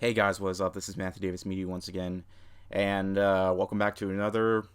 Hey guys, what is up? This is Matthew Davis Media once again, and welcome back to another,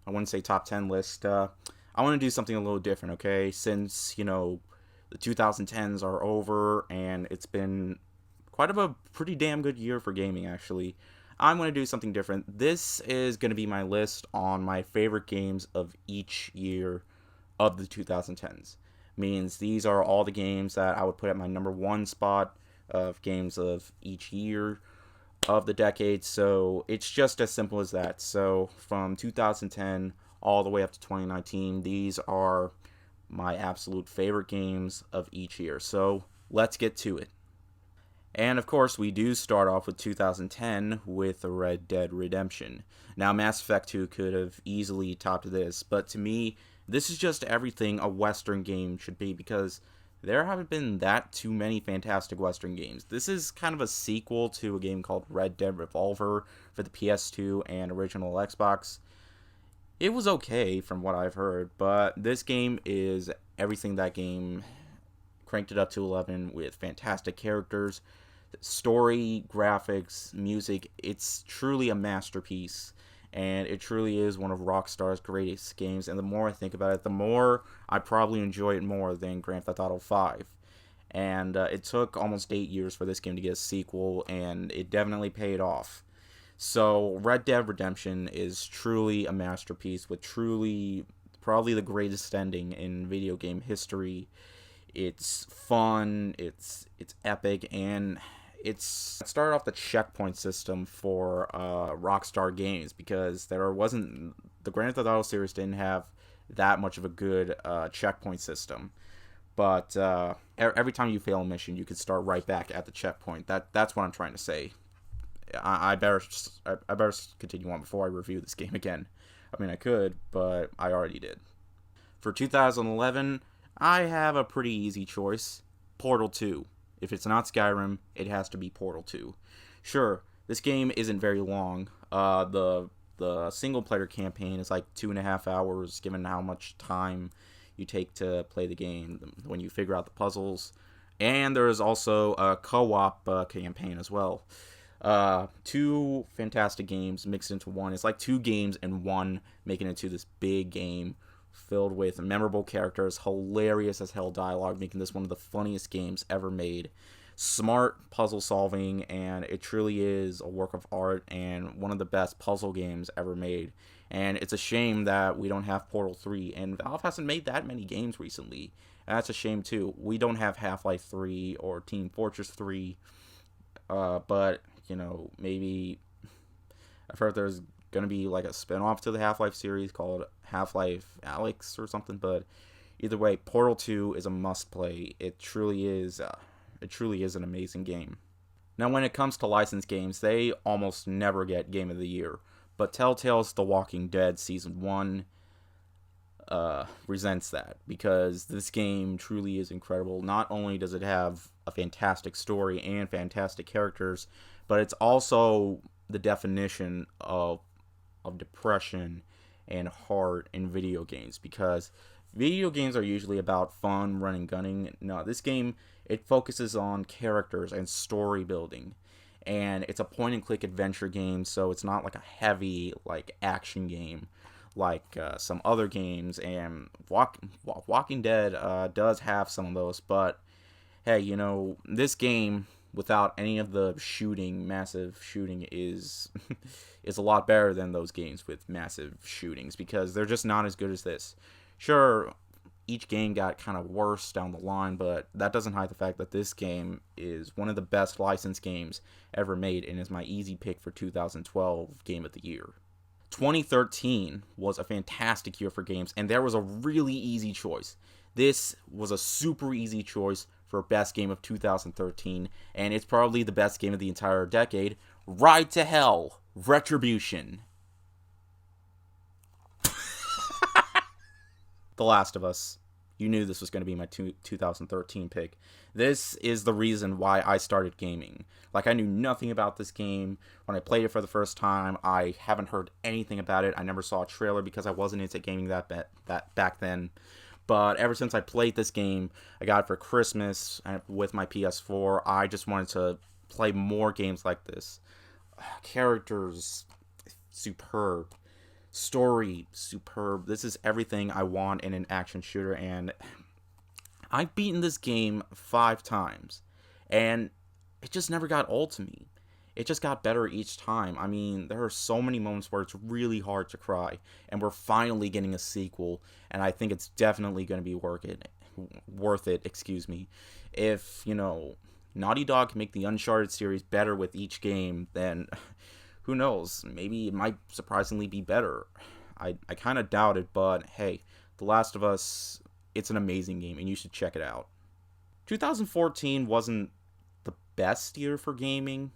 I wouldn't say top 10 list. I want to do something a little different, okay? Since, the 2010s are over, and it's been quite of a pretty damn good year for gaming, actually. I'm going to do something different. This is going to be my list on my favorite games of each year of the 2010s. Means these are all the games that I would put at my number one spot of games of each year of the decade. So it's just as simple as that. So from 2010 all the way up to 2019, these are my absolute favorite games of each year. So let's get to it. And of course, we do start off with 2010 with Red Dead Redemption. Now, Mass Effect 2 could have easily topped this, but to me, this is just everything a Western game should be because there haven't been that too many fantastic Western games. This is kind of a sequel to a game called Red Dead Revolver for the PS2 and original Xbox. It was okay from what I've heard, but this game is everything that game cranked it up to 11 with fantastic characters, story, graphics, music. It's truly a masterpiece, and it truly is one of Rockstar's greatest games. And the more I think about it, the more I probably enjoy it more than Grand Theft Auto 5. And it took almost 8 years for this game to get a sequel, and it definitely paid off. So Red Dead Redemption is truly a masterpiece with truly probably the greatest ending in video game history. It's fun, it's epic, and it started off the checkpoint system for Rockstar Games because the Grand Theft Auto series didn't have that much of a good checkpoint system. But every time you fail a mission, you could start right back at the checkpoint. That's what I'm trying to say. I better continue on before I review this game again. I mean, I could, but I already did. For 2011, I have a pretty easy choice. Portal 2. If it's not Skyrim, it has to be Portal 2. Sure, this game isn't very long. The single player campaign is like 2.5 hours, given how much time you take to play the game when you figure out the puzzles. And there is also a co-op campaign as well. Two fantastic games mixed into one. It's like two games in one, making it to this big game filled with memorable characters, hilarious as hell dialogue, making this one of the funniest games ever made. Smart puzzle solving, and it truly is a work of art and one of the best puzzle games ever made. And it's a shame that we don't have Portal 3, and Valve hasn't made that many games recently. And that's a shame too. We don't have Half-Life 3 or Team Fortress 3, but, maybe I've heard there's gonna be like a spin-off to the Half-Life series called Half-Life Alyx or something, but either way, Portal 2 is a must-play. It truly is an amazing game. Now, when it comes to licensed games, they almost never get Game of the Year, but Telltale's The Walking Dead Season 1 resents that, because this game truly is incredible. Not only does it have a fantastic story and fantastic characters, but it's also the definition of depression and heart in video games, because video games are usually about fun, running, gunning. No, this game, it focuses on characters and story building, and it's a point and click adventure game, so it's not like a heavy action game like some other games. And Walking Dead does have some of those, but hey, this game without any of the massive shooting is is a lot better than those games with massive shootings, because they're just not as good as this. Sure, each game got kind of worse down the line, but that doesn't hide the fact that this game is one of the best licensed games ever made and is my easy pick for 2012 Game of the Year. 2013 was a fantastic year for games, and there was a really easy choice. This was a super easy choice for best game of 2013, and it's probably the best game of the entire decade. Ride to Hell, Retribution. The Last of Us. You knew this was going to be my 2013 pick. This is the reason why I started gaming. I knew nothing about this game. When I played it for the first time, I haven't heard anything about it. I never saw a trailer because I wasn't into gaming that back then. But ever since I played this game, I got it for Christmas with my PS4. I just wanted to play more games like this. Characters, superb. Story, superb. This is everything I want in an action shooter, and I've beaten this game 5 times, and it just never got old to me. It just got better each time. I mean, there are so many moments where it's really hard to cry, and we're finally getting a sequel, and I think it's definitely going to be worth it, excuse me. If, Naughty Dog can make the Uncharted series better with each game, then who knows? Maybe it might surprisingly be better. I kind of doubt it, but hey, The Last of Us, it's an amazing game, and you should check it out. 2014 wasn't the best year for gaming,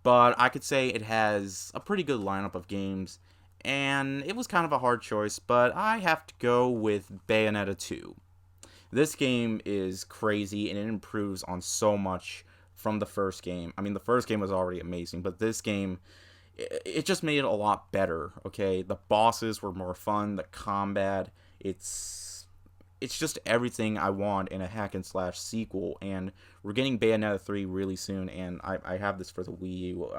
but I could say it has a pretty good lineup of games, and it was kind of a hard choice, but I have to go with Bayonetta 2. This game is crazy, and it improves on so much from the first game. I mean, the first game was already amazing, but this game, it just made it a lot better, okay? The bosses were more fun, the combat, it's just everything I want in a hack and slash sequel, and we're getting Bayonetta 3 really soon, and I have this for the Wii U.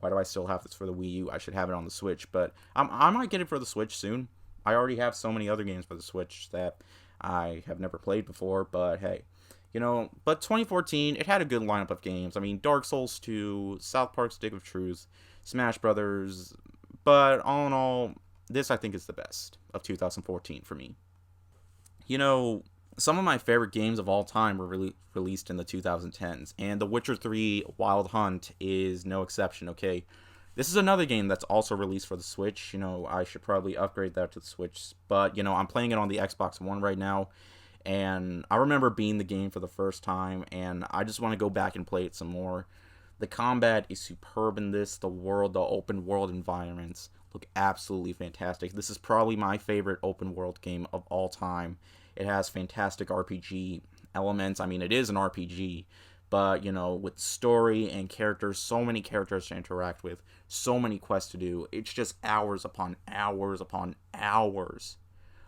Why do I still have this for the Wii U? I should have it on the Switch, but I might get it for the Switch soon. I already have so many other games for the Switch that I have never played before, but hey. But 2014, it had a good lineup of games. I mean, Dark Souls 2, South Park Stick of Truth, Smash Brothers, but all in all, this I think is the best of 2014 for me. Some of my favorite games of all time were released in the 2010s, and The Witcher 3 Wild Hunt is no exception, okay? This is another game that's also released for the Switch. I should probably upgrade that to the Switch, but, I'm playing it on the Xbox One right now, and I remember beating the game for the first time, and I just want to go back and play it some more. The combat is superb in this. The open world environments look absolutely fantastic. This is probably my favorite open world game of all time. It has fantastic RPG elements. I mean, it is an RPG, but, with story and characters, so many characters to interact with, so many quests to do. It's just hours upon hours upon hours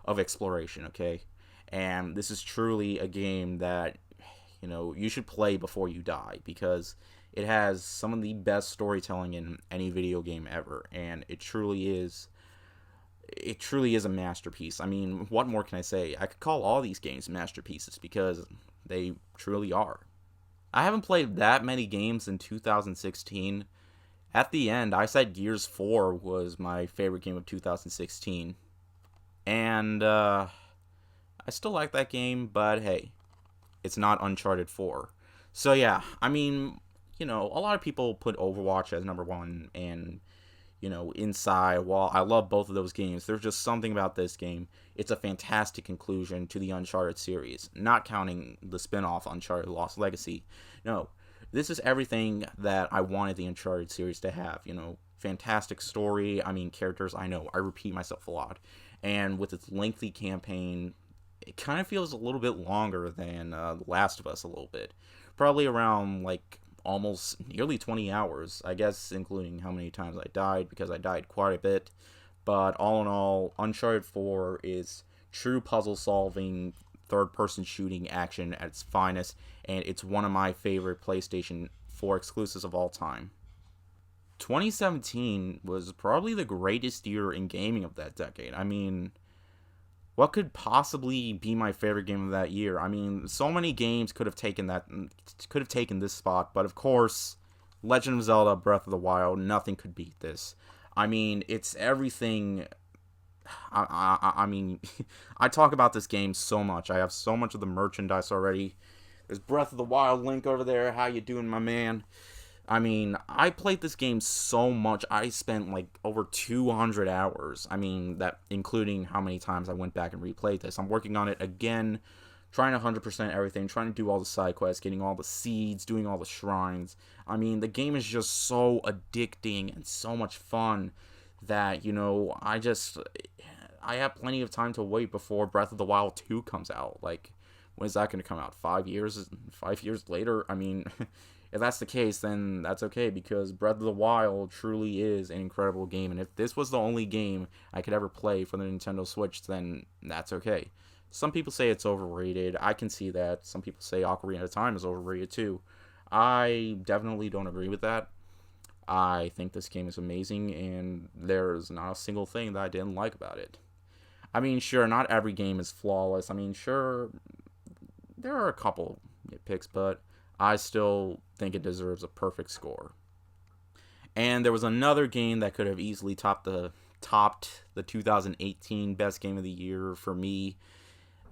of exploration, okay? And this is truly a game that, you should play before you die, because it has some of the best storytelling in any video game ever, and it truly is a masterpiece. I mean, what more can I say? I could call all these games masterpieces because they truly are. I haven't played that many games in 2016. At the end, I said Gears 4 was my favorite game of 2016. And I still like that game, but hey, it's not Uncharted 4. So yeah, I mean, a lot of people put Overwatch as number one, and Inside. While I love both of those games, there's just something about this game. It's a fantastic conclusion to the Uncharted series, not counting the spin-off Uncharted Lost Legacy. No, this is everything that I wanted the Uncharted series to have. Fantastic story. I mean, characters. I know I repeat myself a lot, and with its lengthy campaign, it kind of feels a little bit longer than The Last of Us a little bit. Probably around almost nearly 20 hours, I guess, including how many times I died, because I died quite a bit. But all in all, Uncharted 4 is true puzzle-solving, third-person shooting action at its finest, and it's one of my favorite PlayStation 4 exclusives of all time. 2017 was probably the greatest year in gaming of that decade. I mean, what could possibly be my favorite game of that year? I mean, so many games could have taken this spot, but of course, Legend of Zelda Breath of the Wild, nothing could beat this. I mean, it's everything. I mean, I talk about this game so much. I have so much of the merchandise already. There's Breath of the Wild Link over there. How you doing, my man? I mean, I played this game so much. I spent over 200 hours. I mean, that including how many times I went back and replayed this. I'm working on it again, trying to 100% everything, trying to do all the side quests, getting all the seeds, doing all the shrines. I mean, the game is just so addicting and so much fun that, I have plenty of time to wait before Breath of the Wild 2 comes out. When is that going to come out? 5 years? 5 years later? I mean, if that's the case, then that's okay, because Breath of the Wild truly is an incredible game, and if this was the only game I could ever play for the Nintendo Switch, then that's okay. Some people say it's overrated. I can see that. Some people say Ocarina of Time is overrated too. I definitely don't agree with that. I think this game is amazing, and there's not a single thing that I didn't like about it. I mean, sure, not every game is flawless. I mean, sure, there are a couple nitpicks, but I still think it deserves a perfect score. And there was another game that could have easily topped the 2018 best game of the year for me,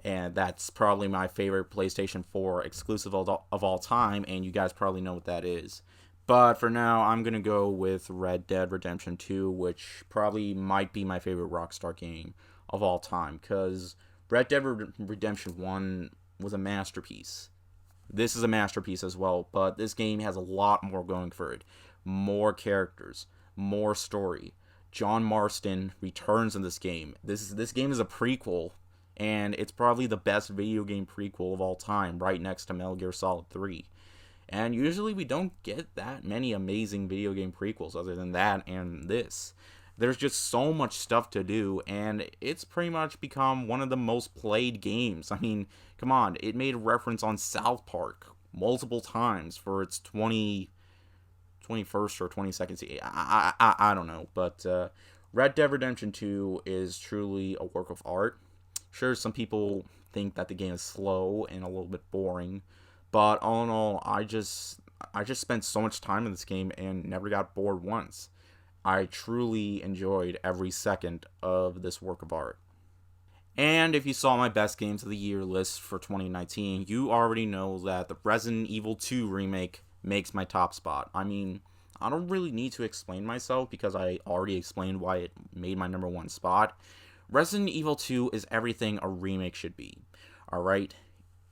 and that's probably my favorite PlayStation 4 exclusive of all time, and you guys probably know what that is. But for now, I'm going to go with Red Dead Redemption 2, which probably might be my favorite Rockstar game of all time, because Red Dead Redemption 1 was a masterpiece. This is a masterpiece as well, but this game has a lot more going for it. More characters, more story. John Marston returns in this game. This game is a prequel, and it's probably the best video game prequel of all time, right next to Metal Gear Solid 3. And usually we don't get that many amazing video game prequels other than that and this. There's just so much stuff to do, and it's pretty much become one of the most played games. I mean, come on, it made a reference on South Park multiple times for its 21st or 22nd season. I don't know, but Red Dead Redemption 2 is truly a work of art. Sure, some people think that the game is slow and a little bit boring, but all in all, I just spent so much time in this game and never got bored once. I truly enjoyed every second of this work of art. And if you saw my best games of the year list for 2019, you already know that the Resident Evil 2 remake makes my top spot. I mean, I don't really need to explain myself because I already explained why it made my number one spot. Resident Evil 2 is everything a remake should be. Alright?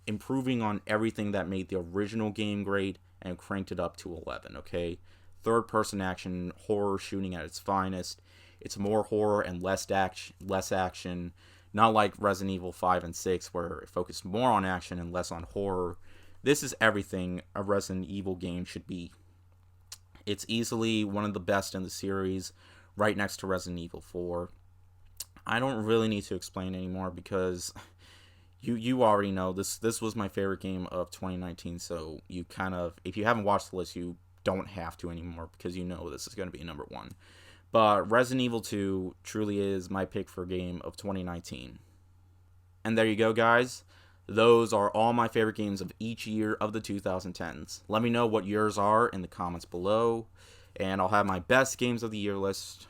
Improving on everything that made the original game great and cranked it up to 11, okay? Third person action, horror shooting at its finest. It's more horror and less action. Not like Resident Evil 5 and 6 where it focused more on action and less on horror. This is everything a Resident Evil game should be. It's easily one of the best in the series, right next to Resident Evil 4. I don't really need to explain anymore because you already know this was my favorite game of 2019, so you kind of, if you haven't watched the list, you don't have to anymore because you know this is going to be number one. But Resident Evil 2 truly is my pick for game of 2019. And there you go, guys. Those are all my favorite games of each year of the 2010s. Let me know what yours are in the comments below, and I'll have my best games of the year list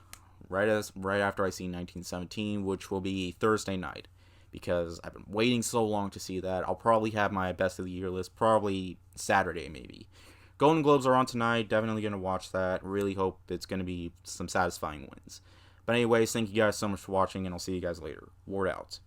right after I see 1917, which will be Thursday night, because I've been waiting so long to see that. I'll probably have my best of the year list probably Saturday maybe. Golden Globes are on tonight. Definitely going to watch that. Really hope it's going to be some satisfying wins. But anyways, thank you guys so much for watching, and I'll see you guys later. Ward out.